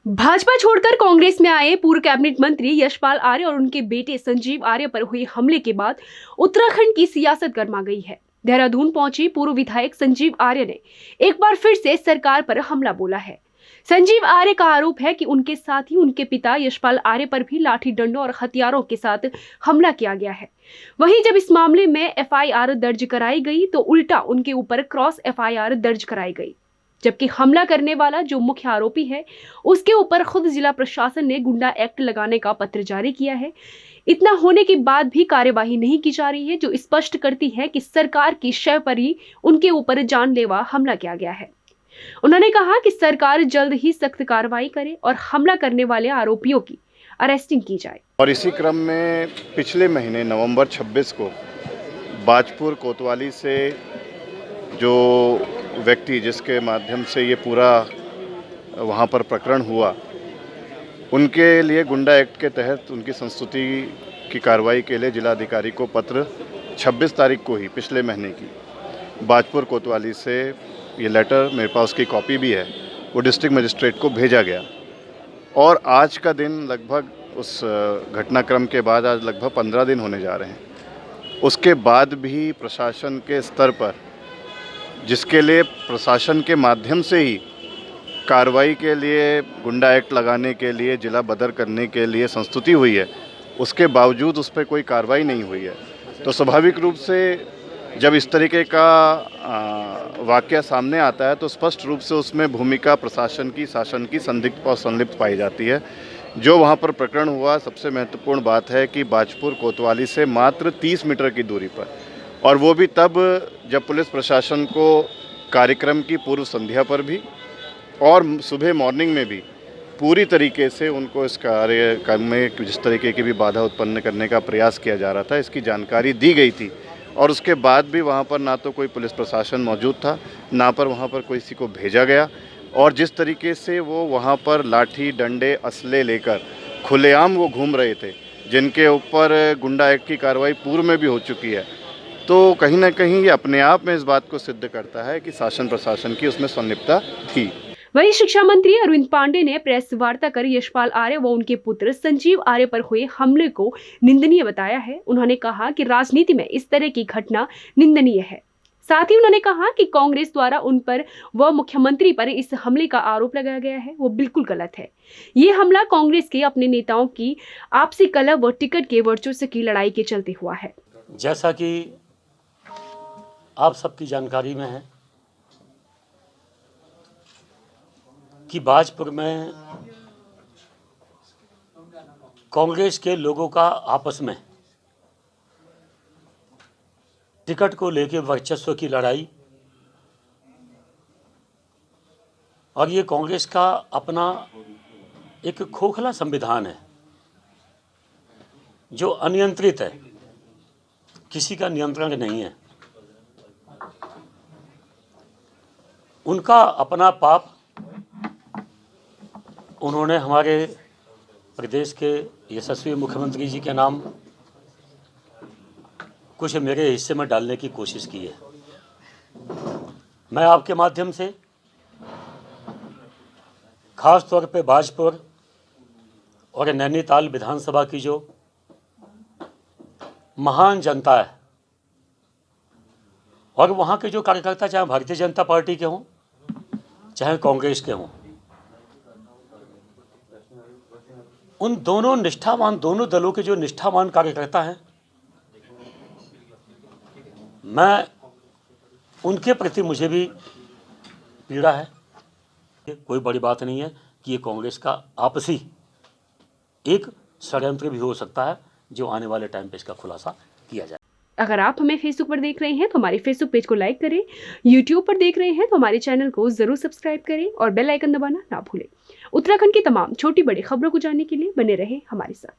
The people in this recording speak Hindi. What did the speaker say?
भाजपा छोड़कर कांग्रेस में आए पूर्व कैबिनेट मंत्री यशपाल आर्य और उनके बेटे संजीव आर्य पर हुए हमले के बाद उत्तराखंड की सियासत गर्मा गई है। देहरादून पहुंची पूर्व विधायक संजीव आर्य ने एक बार फिर से सरकार पर हमला बोला है। संजीव आर्य का आरोप है कि उनके साथ ही उनके पिता यशपाल आर्य पर भी लाठी डंडों और हथियारों के साथ हमला किया गया है। वहीं जब इस मामले में एफआईआर दर्ज कराई गई तो उल्टा उनके ऊपर क्रॉस एफआईआर दर्ज कराई गई, जबकि हमला करने वाला जो मुख्य आरोपी है उसके ऊपर खुद जिला प्रशासन ने गुंडा एक्ट लगाने का पत्र जारी किया है। इतना होने के बाद भी कार्यवाही नहीं की जा रही है, जो स्पष्ट करती है कि सरकार की शय पर ही उनके ऊपर जानलेवा हमला किया गया है। उन्होंने कहा कि सरकार जल्द ही सख्त कार्रवाई करे और हमला करने वाले आरोपियों की अरेस्टिंग की जाए। और इसी क्रम में पिछले महीने नवंबर 26 को बाजपुर कोतवाली से जो व्यक्ति जिसके माध्यम से ये पूरा वहाँ पर प्रकरण हुआ, उनके लिए गुंडा एक्ट के तहत उनकी संस्तुति की कार्रवाई के लिए जिलाधिकारी को पत्र 26 तारीख को ही पिछले महीने की बाजपुर कोतवाली से ये लेटर, मेरे पास उसकी कॉपी भी है, वो डिस्ट्रिक्ट मजिस्ट्रेट को भेजा गया। और आज का दिन लगभग उस घटनाक्रम के बाद आज लगभग 15 दिन होने जा रहे हैं। उसके बाद भी प्रशासन के स्तर पर, जिसके लिए प्रशासन के माध्यम से ही कार्रवाई के लिए, गुंडा एक्ट लगाने के लिए, जिला बदर करने के लिए संस्तुति हुई है, उसके बावजूद उस पर कोई कार्रवाई नहीं हुई है। तो स्वाभाविक रूप से जब इस तरीके का वाक़या सामने आता है तो स्पष्ट रूप से उसमें भूमिका प्रशासन की, शासन की संदिग्ध और संलिप्त पाई जाती है। जो वहाँ पर प्रकरण हुआ, सबसे महत्वपूर्ण बात है कि बाजपुर कोतवाली से मात्र 30 मीटर की दूरी पर, और वो भी तब जब पुलिस प्रशासन को कार्यक्रम की पूर्व संध्या पर भी और सुबह मॉर्निंग में भी पूरी तरीके से उनको इस कार्यक्रम में जिस तरीके की भी बाधा उत्पन्न करने का प्रयास किया जा रहा था, इसकी जानकारी दी गई थी। और उसके बाद भी वहाँ पर ना तो कोई पुलिस प्रशासन मौजूद था, ना पर वहाँ पर किसी को भेजा गया। और जिस तरीके से वो वहाँ पर लाठी डंडे असले लेकर खुलेआम वो घूम रहे थे, जिनके ऊपर गुंडा एक्ट की कार्रवाई पूर्व में भी हो चुकी है, तो कहीं ना कहीं ये अपने आप में इस बात को सिद्ध करता है कि शासन प्रशासन की उसमें संलिप्तता थी। वहीं शिक्षा मंत्री अरविंद पांडे ने प्रेस वार्ता कर यशपाल आर्य व उनके पुत्र संजीव आर्य पर हुए हमले को निंदनीय बताया है। उन्होंने कहा कि राजनीति में इस तरह की घटना निंदनीय है। साथ ही उन्होंने कहा कि कांग्रेस द्वारा उन पर व मुख्यमंत्री पर इस हमले का आरोप लगाया गया है, वो बिल्कुल गलत है। ये हमला कांग्रेस के अपने नेताओं की आपसी कलह व टिकट के वर्चस्व की लड़ाई के चलते हुआ है। जैसा कि आप सबकी जानकारी में है कि बाजपुर में कांग्रेस के लोगों का आपस में टिकट को लेकर वर्चस्व की लड़ाई, और ये कांग्रेस का अपना एक खोखला संविधान है जो अनियंत्रित है, किसी का नियंत्रण नहीं है। उनका अपना पाप उन्होंने हमारे प्रदेश के यशस्वी मुख्यमंत्री जी के नाम कुछ मेरे हिस्से में डालने की कोशिश की है। मैं आपके माध्यम से खास तौर पे बाजपुर और नैनीताल विधानसभा की जो महान जनता है और वहाँ के जो कार्यकर्ता, चाहे भारतीय जनता पार्टी के हों चाहे कांग्रेस के हों, उन दोनों निष्ठावान, दोनों दलों के जो निष्ठावान कार्यकर्ता हैं, मैं उनके प्रति मुझे भी पीड़ा है। कोई बड़ी बात नहीं है कि ये कांग्रेस का आपसी एक षड्यंत्र भी हो सकता है जो आने वाले टाइम पे इसका खुलासा किया जाए। अगर आप हमें फेसबुक पर देख रहे हैं तो हमारे फेसबुक पेज को लाइक करें, यूट्यूब पर देख रहे हैं तो हमारे चैनल को जरूर सब्सक्राइब करें और बेल आइकन दबाना ना भूलें। उत्तराखंड की तमाम छोटी बड़ी खबरों को जानने के लिए बने रहें हमारे साथ।